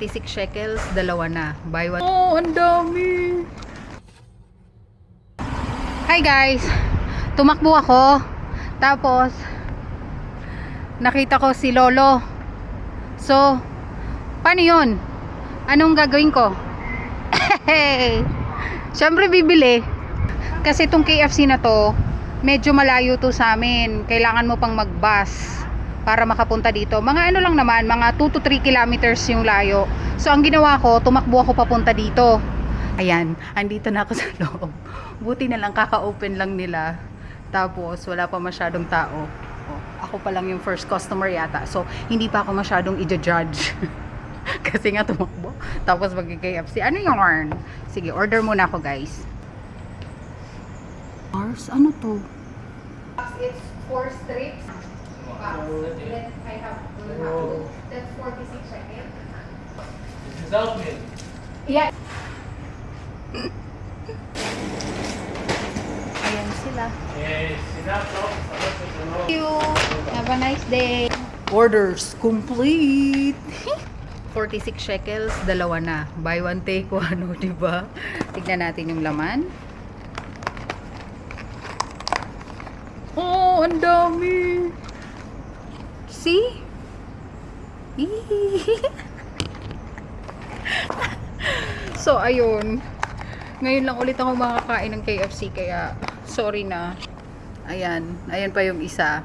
56 shekels, dalawa na. Buy one. Oh, ang dami. Hi guys. Tumakbo ako. Tapos nakita ko si Lolo. So, paano 'yun? Anong gagawin ko? Siyempre bibili. Kasi itong KFC na to, medyo malayo to sa amin. Kailangan mo pang mag-bus para makapunta dito. Mga ano lang naman, mga 2 to 3 kilometers yung layo. So ang ginawa ko, tumakbo ako papunta dito. Ayan, andito na ako sa loob. Buti na lang, kaka-open lang nila. Tapos wala pa masyadong tao. Oh, ako pa lang yung first customer yata. So hindi pa ako masyadong i-judge. Kasi nga tumakbo. Tapos mag-KFC. Ano yung sige, order muna ako guys. Ano to? It's 4 strips. Then I have that's 46 shekels. This is oatmeal. Yeah. Ayan sila. Yes, enough. Thank you. Have a nice day. Orders complete. 46 shekels, dalawa na. Buy one take one, diba? Tignan natin yung laman. Oh, ang dami. See? So, ayun. Ngayon lang ulit ako makakain ng KFC, kaya sorry na. Ayan. Ayan pa yung isa.